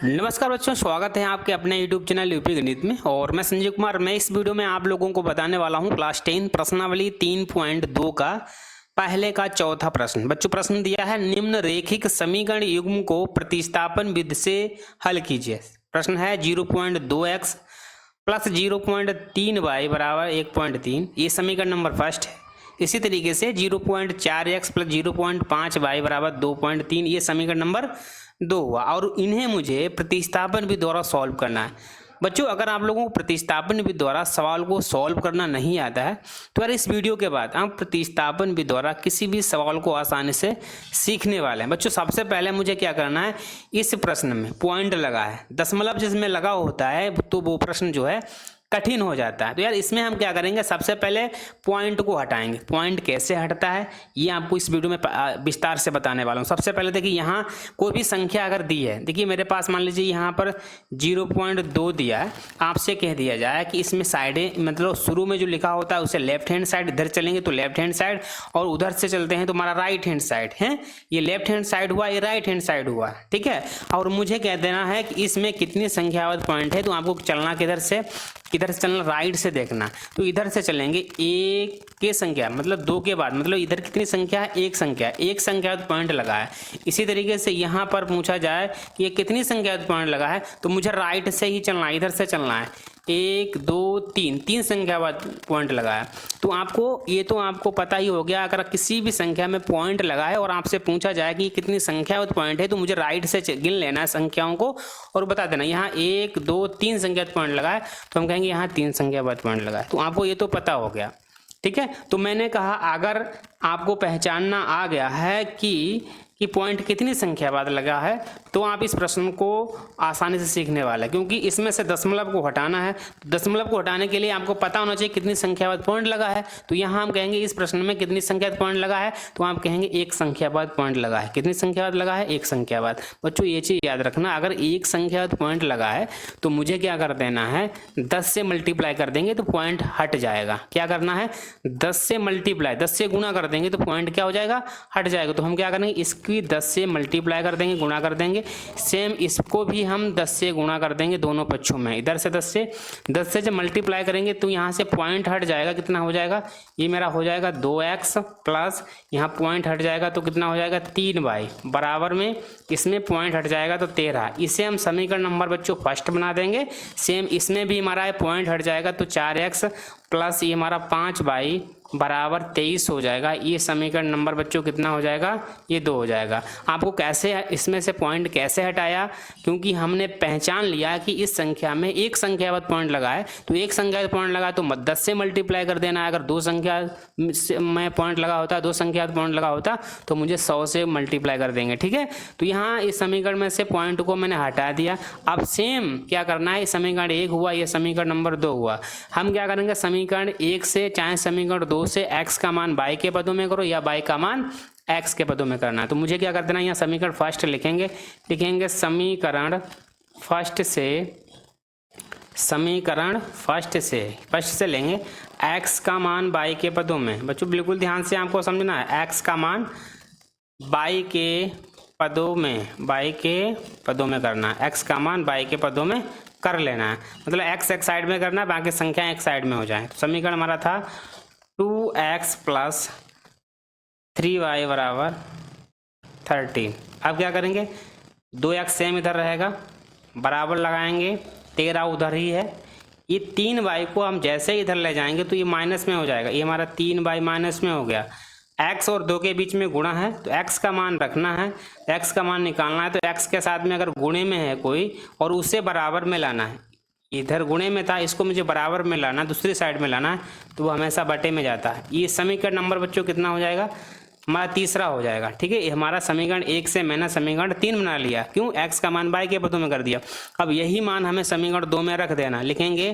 नमस्कार बच्चों, स्वागत है आपके अपने YouTube चैनल यूपी गणित में। और मैं संजय कुमार। मैं इस वीडियो में आप लोगों को बताने वाला हूं क्लास 10 प्रश्नावली 3.2 का पहले का चौथा प्रश्न। बच्चों प्रश्न दिया है, निम्न रेखिक समीकरण युग्म को प्रतिस्थापन विधि से हल कीजिए। प्रश्न है 0.2x प्लस 0.3y बराबर 1.3, ये समीकरण नंबर फर्स्ट है। इसी तरीके से 0.4x प्लस 0.5y बराबर 2.3, ये समीकरण नंबर 2 हुआ। और इन्हें मुझे प्रतिस्थापन विधि द्वारा सॉल्व करना है। बच्चों अगर आप लोगों को प्रतिस्थापन विधि द्वारा सवाल को सॉल्व करना नहीं आता है तो यार इस वीडियो के बाद हम प्रतिस्थापन विधि द्वारा किसी भी सवाल को आसानी से सीखने वाले हैं। बच्चों सबसे पहले मुझे क्या करना है, इस प्रश्न में पॉइंट लगा है, दशमलव जिसमें लगा होता है तो वो प्रश्न जो है कठिन हो जाता है। तो यार इसमें हम क्या करेंगे, सबसे पहले पॉइंट को हटाएंगे। पॉइंट कैसे हटता है ये आपको इस वीडियो में विस्तार से बताने वाला हूँ। सबसे पहले देखिए, यहाँ कोई भी संख्या अगर दी है, देखिए मेरे पास मान लीजिए यहाँ पर 0.2 दिया है। आपसे कह दिया जाए कि इसमें साइडें, मतलब शुरू में जो लिखा होता है उसे लेफ्ट हैंड साइड, इधर चलेंगे तो लेफ्ट हैंड साइड, और उधर से चलते हैं तो हमारा राइट हैंड साइड है। ये लेफ्ट हैंड साइड हुआ, ये राइट हैंड साइड हुआ, ठीक है। और मुझे कह देना है कि इसमें कितनी संख्याबद्ध पॉइंट है, तो आपको चलना किधर से चलना, राइट से देखना। तो इधर से चलेंगे एक के संख्या मतलब 2 के बाद, मतलब इधर कितनी संख्या है, एक संख्या पॉइंट लगा है। इसी तरीके से यहाँ पर पूछा जाए कि ये कितनी संख्या पॉइंट लगा है, तो मुझे राइट से ही चलना है, इधर से चलना है। 1 2 3 संख्या बाद पॉइंट लगा है। तो आपको पता ही हो गया, अगर किसी भी संख्या में पॉइंट लगा है और आपसे पूछा जाए कि कितनी संख्या पॉइंट है, तो मुझे राइट से गिन लेना है संख्याओं को और बता देना। यहाँ 1 2 3 संख्या पॉइंट लगा है तो हम कहेंगे यहाँ 3 संख्या बाद पॉइंट लगा है। तो आपको ये तो पता हो गया, ठीक है। तो मैंने कहा अगर आपको पहचानना आ गया है कि पॉइंट कितनी संख्या बाद लगा है, तो आप इस प्रश्न को आसानी से सीखने वाले हैं। क्योंकि इसमें से दशमलव को हटाना है, तो दशमलव को हटाने के लिए आपको पता होना चाहिए कितनी संख्या बाद पॉइंट लगा है। तो यहाँ हम कहेंगे इस प्रश्न में कितनी संख्या बाद पॉइंट लगा है, तो आप कहेंगे 1 संख्या बाद पॉइंट लगा है। कितनी संख्या बाद लगा है, 1 संख्या बाद। बच्चों ये चीज़ याद रखना, अगर 1 संख्या बाद पॉइंट लगा है तो मुझे क्या कर देना है, 10 से मल्टीप्लाई कर देंगे तो पॉइंट हट जाएगा। क्या करना है, 10 से मल्टीप्लाई, 10 से गुणा कर देंगे तो पॉइंट क्या हो जाएगा, हट जाएगा। तो हम क्या करेंगे, इसकी 10 से मल्टीप्लाई कर देंगे, गुणा कर देंगे। सेम इसको भी हम 10 से गुणा कर देंगे दोनों पक्षों में। इधर से 10 से जब मल्टीप्लाई करेंगे तो यहाँ से पॉइंट हट जाएगा। कितना हो जाएगा, ये मेरा हो जाएगा 2x प्लस यहाँ पॉइंट हट जाएगा तो कितना हो जाएगा 3y बराबर में इसमें पॉइंट हट जाएगा तो 13। इसे हम समीकरण नंबर बच्चों फर्स्ट बना देंगे। सेम इसमें भी हमारा पॉइंट हट जाएगा तो 4x प्लस ये हमारा 5y बराबर 23 हो जाएगा। ये समीकरण नंबर बच्चों कितना हो जाएगा, ये 2 हो जाएगा। आपको कैसे इसमें से पॉइंट कैसे हटाया, क्योंकि हमने पहचान लिया कि इस संख्या में एक संख्या बाद पॉइंट लगा है, तो एक संख्या बाद पॉइंट लगा तो 10 से मल्टीप्लाई कर देना है। अगर 2 संख्या में पॉइंट लगा होता, 2 संख्या पॉइंट लगा होता तो मुझे 100 से मल्टीप्लाई कर देंगे, ठीक है। तो यहाँ इस समीकरण में से पॉइंट को मैंने हटा दिया। अब सेम क्या करना है, समीकरण 1 हुआ, ये समीकरण नंबर 2 हुआ। हम क्या करेंगे, समीकरण 1 से चाहे समीकरण 2 से x का मान y के पदों में करो या y का मान x के पदों में करना है। तो मुझे क्या कर देना, यहाँ समीकरण फर्स्ट लिखेंगे समीकरण फर्स्ट से लेंगे x का मान y के पदों में। बच्चों बिल्कुल ध्यान से आपको समझना है, x का मान y के पदों में करना है। x का मान y के पदों में कर लेना है, मतलब x एक साइड में करना है, बाकी संख्या एक साइड में हो जाए। तो समीकरण हमारा था 2x प्लस 3y बराबर 13। अब क्या करेंगे, 2x सेम इधर रहेगा, बराबर लगाएंगे, 13 उधर ही है। ये 3y को हम जैसे ही इधर ले जाएंगे तो ये माइनस में हो जाएगा। ये हमारा 3y माइनस में हो गया। x और 2 के बीच में गुणा है तो x का मान रखना है, x का मान निकालना है। तो x के साथ में अगर गुणे में है कोई और उसे बराबर में लाना है, इधर गुणे में था, इसको मुझे बराबर में लाना, दूसरी साइड में लाना है, तो वो हमेशा बटे में जाता है। ये समीकरण नंबर बच्चों कितना हो जाएगा, हमारा तीसरा हो जाएगा, ठीक है। हमारा समीकरण 1 से मैंने समीकरण 3 बना लिया। क्यों, x का मान y के पदों में कर दिया। अब यही मान हमें समीकरण 2 में रख देना। लिखेंगे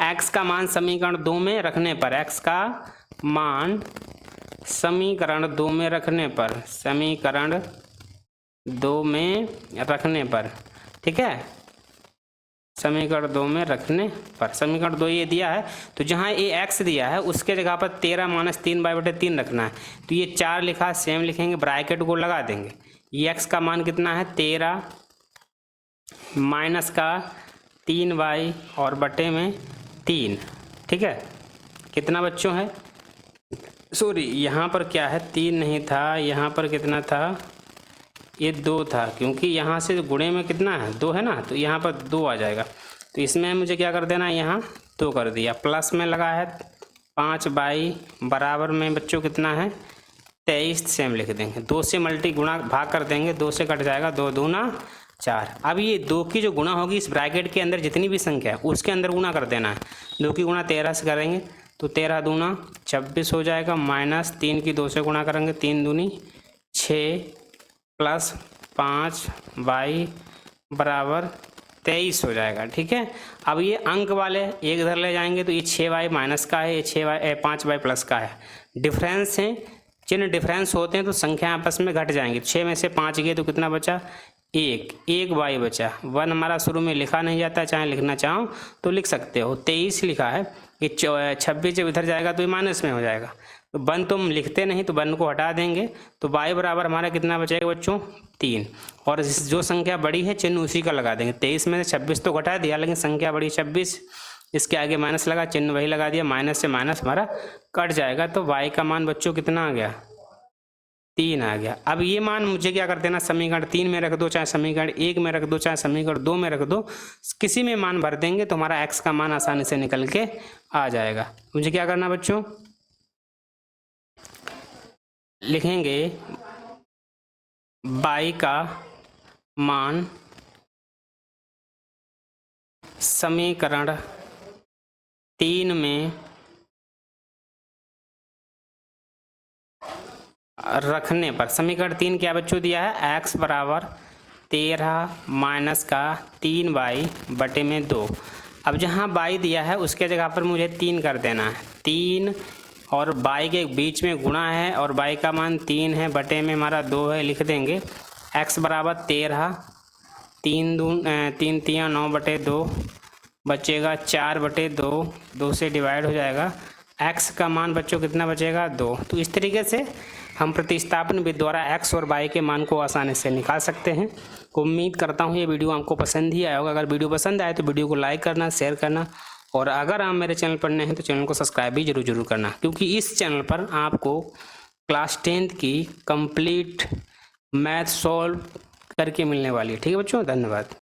x का मान समीकरण 2 में रखने पर, x का मान समीकरण 2 में रखने पर, ठीक है, समीकरण 2 में रखने पर। समीकरण 2 ये दिया है तो जहाँ ये x दिया है उसके जगह पर 13 माइनस 3/3 रखना है। तो ये 4 लिखा, सेम लिखेंगे, ब्रैकेट को लगा देंगे। ये x का मान कितना है 13 माइनस का 3y और बटे में 3, ठीक है। कितना बच्चों है, सॉरी यहाँ पर क्या है 3 नहीं था, यहाँ पर कितना था, ये 2 था, क्योंकि यहाँ से गुणे में कितना है 2 है ना, तो यहाँ पर 2 आ जाएगा। तो इसमें मुझे क्या कर देना, यहाँ 2 कर दिया, प्लस में लगा है 5y बराबर में बच्चों कितना है 23 से हम लिख देंगे, 2 से मल्टी गुणा भाग कर देंगे, 2 से कट जाएगा, 2 दूना 4। अब ये 2 की जो गुणा होगी इस ब्रैकेट के अंदर जितनी भी संख्या है उसके अंदर गुणा कर देना है। 2 की गुणा 13 से करेंगे तो 13 दूना 26 हो जाएगा, माइनस 3 की 2 से गुणा करेंगे 3 दूनी 6 प्लस 5y बराबर 23 हो जाएगा, ठीक है। अब ये अंक वाले एक इधर ले जाएंगे तो ये 6y माइनस का है, ये 5y प्लस का है, डिफरेंस है, चिन्ह डिफरेंस होते हैं तो संख्या आपस में घट जाएंगी। 6 में से 5 गए तो कितना बचा, 1 y बचा, 1 हमारा शुरू में लिखा नहीं जाता, चाहे लिखना चाहो तो लिख सकते हो, 23 लिखा है, ये 26 जब इधर जाएगा तो ये माइनस में हो जाएगा, तो 1 तो हम लिखते नहीं तो 1 को हटा देंगे, तो y बराबर हमारा कितना बचेगा बच्चों 3, और जो संख्या बड़ी है चिन्ह उसी का लगा देंगे। 23 में से 26 तो घटा दिया, लेकिन संख्या बड़ी 26, इसके आगे माइनस लगा, चिन्ह वही लगा दिया, माइनस से माइनस हमारा कट जाएगा, तो y का मान बच्चों कितना आ गया 3 आ गया। अब ये मान मुझे क्या कर देना, समीकरण 3 में रख दो, चाहे समीकरण 1 में रख दो, चाहे समीकरण 2 में रख दो, किसी में मान भर देंगे तो हमारा x का मान आसानी से निकल के आ जाएगा। मुझे क्या करना बच्चों, लिखेंगे y का मान समीकरण 3 में रखने पर, समीकरण 3 क्या बच्चों दिया है, x बराबर 13 माइनस का 3y बटे में 2। अब जहाँ y दिया है उसके जगह पर मुझे 3 कर देना है, 3 और y के बीच में गुणा है और y का मान 3 है, बटे में हमारा 2 है, लिख देंगे x बराबर 13, 3 3 9 बटे 2 बचेगा 4 बटे 2, 2 से डिवाइड हो जाएगा, x का मान बच्चों कितना बचेगा 2। तो इस तरीके से हम प्रतिस्थापन विधि द्वारा x और y के मान को आसानी से निकाल सकते हैं। उम्मीद करता हूँ ये वीडियो आपको पसंद ही आया होगा। अगर वीडियो पसंद आए तो वीडियो को लाइक करना, शेयर करना, और अगर आप मेरे चैनल पर नए हैं तो चैनल को सब्सक्राइब भी जरूर करना, क्योंकि इस चैनल पर आपको क्लास 10th की कंप्लीट मैथ सॉल्व करके मिलने वाली है। ठीक है बच्चों, धन्यवाद।